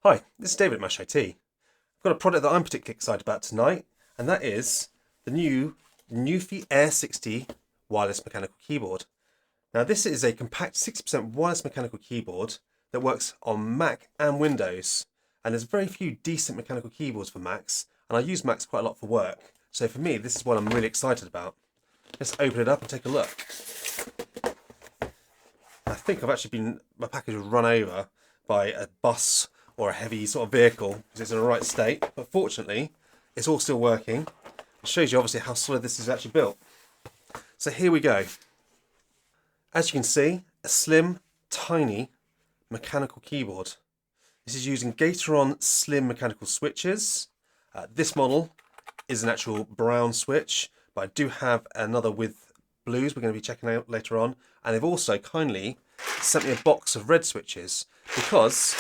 Hi, this is David at Mash IT. I've got a product that I'm particularly excited about tonight, and that is the new NuPhy Air60 wireless mechanical keyboard. Now this is a compact 60% wireless mechanical keyboard that works on Mac and Windows, and there's very few decent mechanical keyboards for Macs, and I use Macs quite a lot for work, so for me this is what I'm really excited about. Let's open it up and take a look. I think my package was run over by a bus or a heavy sort of vehicle because it's in the right state, but fortunately it's all still working. It shows you obviously how solid this is actually built. So here we go. As you can see, a slim, tiny mechanical keyboard. This is using Gateron slim mechanical switches. This model is an actual brown switch, but I do have another with blues we're going to be checking out later on, and they've also kindly sent me a box of red switches because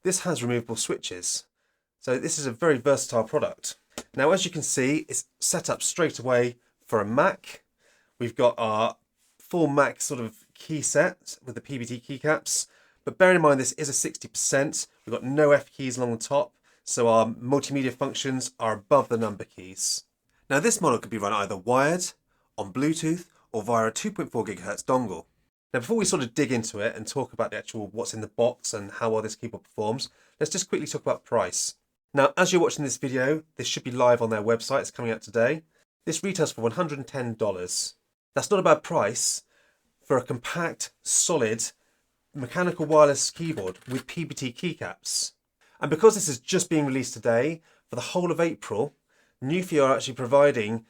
this has removable switches. So this is a very versatile product. Now as you can see, it's set up straight away for a Mac. We've got our full Mac sort of key set with the PBT keycaps, but bearing in mind this is a 60%, we've got no F keys along the top, so our multimedia functions are above the number keys. Now this model could be run either wired, on Bluetooth, or via a 2.4 GHz dongle. Now before we sort of dig into it and talk about the actual what's in the box and how well this keyboard performs, let's just quickly talk about price. Now as you're watching this video, this should be live on their website, it's coming out today. This retails for $110. That's not a bad price for a compact, solid, mechanical wireless keyboard with PBT keycaps. And because this is just being released today, for the whole of April, NuPhy are actually providing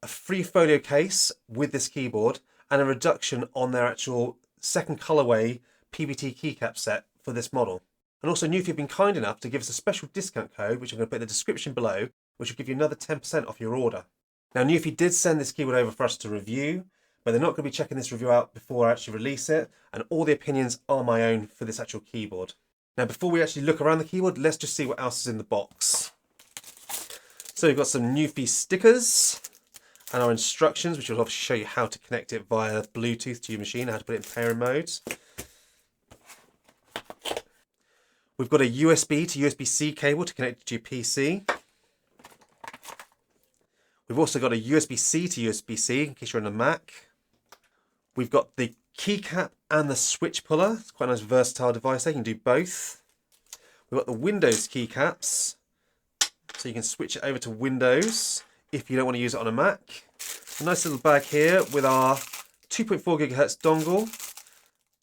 a free folio case with this keyboard and a reduction on their actual second colorway PBT keycap set for this model. And also NuPhy have been kind enough to give us a special discount code, which I'm going to put in the description below, which will give you another 10% off your order. Now NuPhy did send this keyboard over for us to review, but they're not going to be checking this review out before I actually release it, and all the opinions are my own for this actual keyboard. Now before we actually look around the keyboard, let's just see what else is in the box. So we've got some NuPhy stickers and our instructions, which will obviously show you how to connect it via Bluetooth to your machine, how to put it in pairing modes. We've got a USB to USB-C cable to connect it to your PC. We've also got a USB-C to USB-C in case you're on a Mac. We've got the keycap and the switch puller. It's quite a nice versatile device. They can do both. We've got the Windows keycaps, so you can switch it over to Windows if you don't want to use it on a Mac. A nice little bag here with our 2.4 GHz dongle.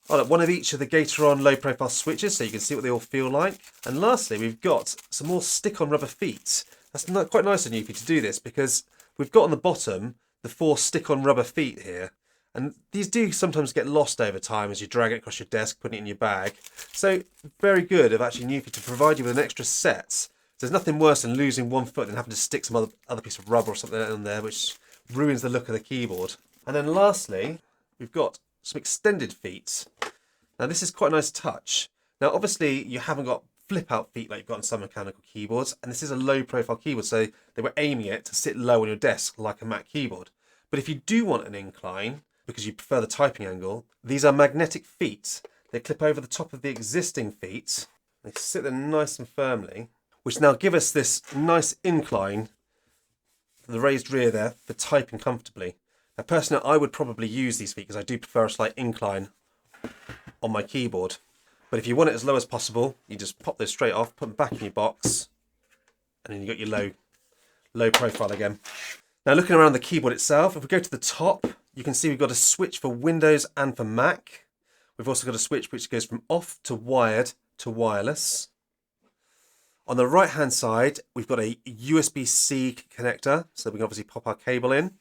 Oh, look, one of each of the Gateron low profile switches so you can see what they all feel like. And lastly, we've got some more stick-on rubber feet. That's quite nice of NuPhy to do this because we've got on the bottom the 4 stick-on rubber feet here. And these do sometimes get lost over time as you drag it across your desk, putting it in your bag. So very good of actually NuPhy to provide you with an extra set. There's nothing worse than losing one foot than having to stick some other piece of rubber or something in there, which ruins the look of the keyboard. And then lastly, we've got some extended feet. Now this is quite a nice touch. Now obviously you haven't got flip out feet like you've got on some mechanical keyboards, and this is a low profile keyboard, so they were aiming it to sit low on your desk like a Mac keyboard. But if you do want an incline, because you prefer the typing angle, these are magnetic feet. They clip over the top of the existing feet. They sit there nice and firmly, which now give us this nice incline, the raised rear there, for typing comfortably. Now personally, I would probably use these feet because I do prefer a slight incline on my keyboard. But if you want it as low as possible, you just pop those straight off, put them back in your box, and then you've got your low profile again. Now looking around the keyboard itself, if we go to the top, you can see we've got a switch for Windows and for Mac. We've also got a switch which goes from off to wired to wireless. On the right hand side, we've got a USB-C connector, so we can obviously pop our cable in.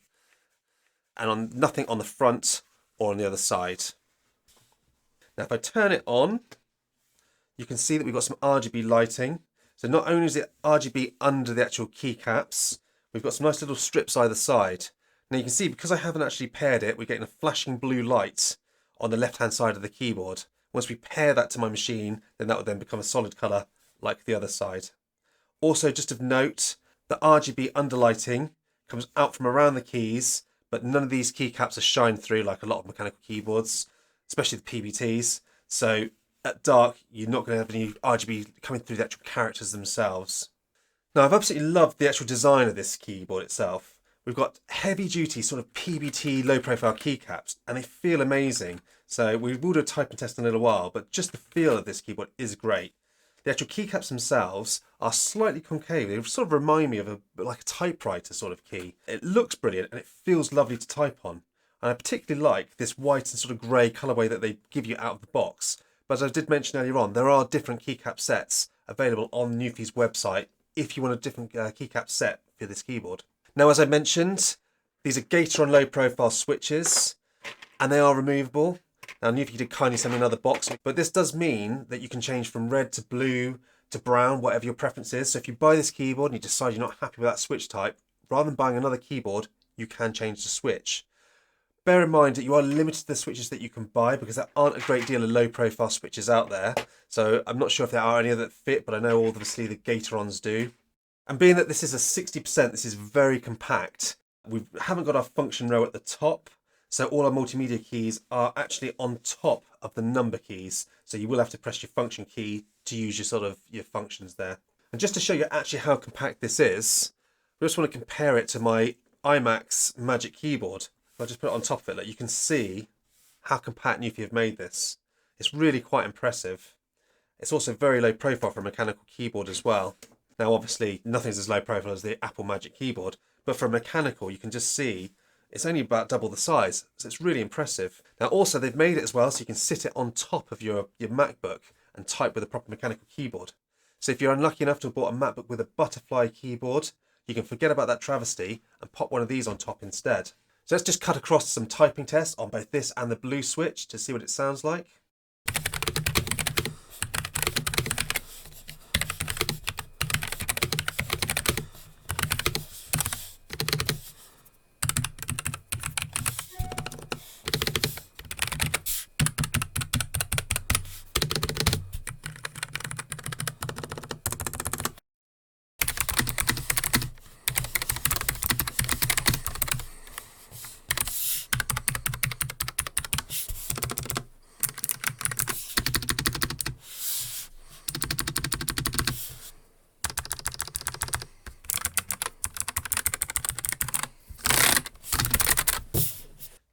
And nothing on the front or on the other side. Now if I turn it on, you can see that we've got some RGB lighting. So not only is it RGB under the actual keycaps, we've got some nice little strips either side. Now you can see, because I haven't actually paired it, we're getting a flashing blue light on the left hand side of the keyboard. Once we pair that to my machine, then that would then become a solid colour like the other side. Also, just of note, the RGB underlighting comes out from around the keys, but none of these keycaps are shine through like a lot of mechanical keyboards, especially the PBTs. So at dark, you're not going to have any RGB coming through the actual characters themselves. Now, I've absolutely loved the actual design of this keyboard itself. We've got heavy duty sort of PBT low profile keycaps, and they feel amazing. So we will do a typing test in a little while, but just the feel of this keyboard is great. The actual keycaps themselves are slightly concave. They sort of remind me of like a typewriter sort of key. It looks brilliant and it feels lovely to type on. And I particularly like this white and sort of grey colourway that they give you out of the box. But as I did mention earlier on, there are different keycap sets available on NuPhy's website if you want a different keycap set for this keyboard. Now, as I mentioned, these are Gator on low profile switches and they are removable. Now, NuPhy did kindly send me another box, but this does mean that you can change from red to blue to brown, whatever your preference is. So if you buy this keyboard and you decide you're not happy with that switch type, rather than buying another keyboard, you can change the switch. Bear in mind that you are limited to the switches that you can buy because there aren't a great deal of low profile switches out there. So I'm not sure if there are any that fit, but I know obviously the Gatorons do. And being that this is a 60%, this is very compact. We haven't got our function row at the top. So all our multimedia keys are actually on top of the number keys. So you will have to press your function key to use your functions there. And just to show you actually how compact this is, we just want to compare it to my iMac's Magic Keyboard. I'll just put it on top of it. Like, you can see how compact NuPhy have made this. It's really quite impressive. It's also very low profile for a mechanical keyboard as well. Now obviously nothing's as low profile as the Apple Magic Keyboard, but for a mechanical you can just see it's only about double the size, so it's really impressive. Now also they've made it as well so you can sit it on top of your MacBook and type with a proper mechanical keyboard. So if you're unlucky enough to have bought a MacBook with a butterfly keyboard, you can forget about that travesty and pop one of these on top instead. So let's just cut across some typing tests on both this and the blue switch to see what it sounds like.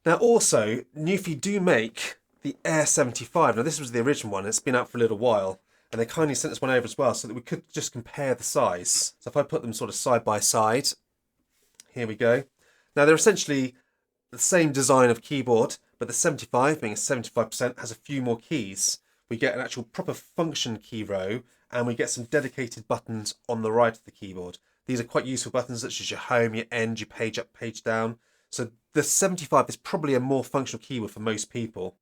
Now also, NuPhy do make the Air75. Now this was the original one, it's been out for a little while, and they kindly sent us one over as well so that we could just compare the size. So if I put them sort of side by side, here we go. Now they're essentially the same design of keyboard, but the 75, being a 75%, has a few more keys. We get an actual proper function key row, and we get some dedicated buttons on the right of the keyboard. These are quite useful buttons such as your home, your end, your page up, page down. So the 75 is probably a more functional keyboard for most people,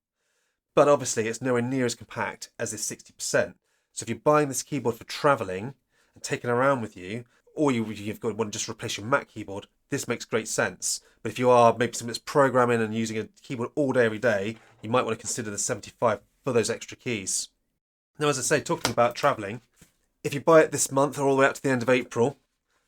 but obviously it's nowhere near as compact as this 60%. So if you're buying this keyboard for traveling and taking it around with you, or you've got want to just replace your Mac keyboard, this makes great sense. But if you are maybe someone that's programming and using a keyboard all day, every day, you might want to consider the 75 for those extra keys. Now, as I say, talking about traveling, if you buy it this month or all the way up to the end of April,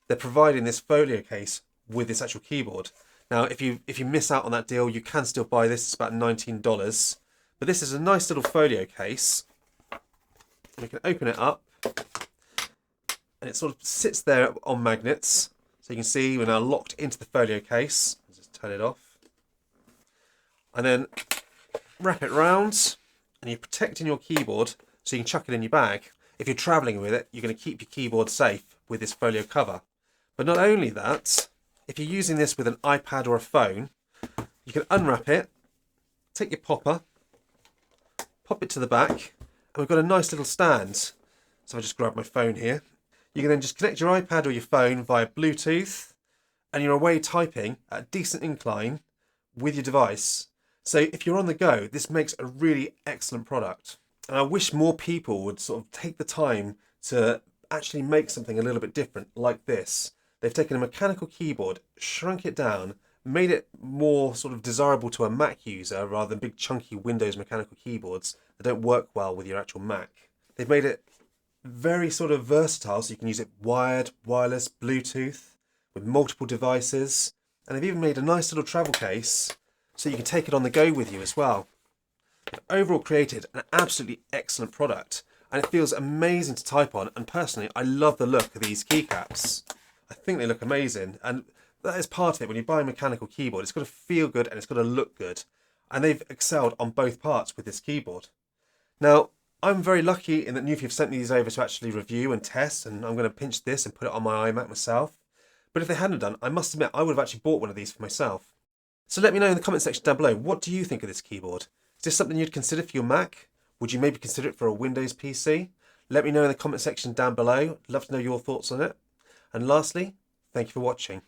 they're providing this folio case with this actual keyboard. Now, if you miss out on that deal, you can still buy this. It's about $19. But this is a nice little folio case. We can open it up. And it sort of sits there on magnets. So you can see we're now locked into the folio case. I'll just turn it off. And then wrap it round. And you're protecting your keyboard so you can chuck it in your bag. If you're traveling with it, you're going to keep your keyboard safe with this folio cover. But not only that, if you're using this with an iPad or a phone, you can unwrap it, take your popper, pop it to the back, and we've got a nice little stand. So I just grab my phone here. You can then just connect your iPad or your phone via Bluetooth, and you're away typing at a decent incline with your device. So if you're on the go, this makes a really excellent product. And I wish more people would sort of take the time to actually make something a little bit different like this. They've taken a mechanical keyboard, shrunk it down, made it more sort of desirable to a Mac user rather than big chunky Windows mechanical keyboards that don't work well with your actual Mac. They've made it very sort of versatile, so you can use it wired, wireless, Bluetooth, with multiple devices. And they've even made a nice little travel case so you can take it on the go with you as well. Overall created an absolutely excellent product, and it feels amazing to type on, and personally I love the look of these keycaps. I think they look amazing, and that is part of it. When you buy a mechanical keyboard, it's got to feel good and it's got to look good, and they've excelled on both parts with this keyboard. Now, I'm very lucky in that NuPhy have sent me these over to actually review and test, and I'm going to pinch this and put it on my iMac myself. But if they hadn't done, I must admit I would have actually bought one of these for myself. So let me know in the comment section down below, what do you think of this keyboard? Is this something you'd consider for your Mac? Would you maybe consider it for a Windows PC? Let me know in the comment section down below. I'd love to know your thoughts on it. And lastly, thank you for watching.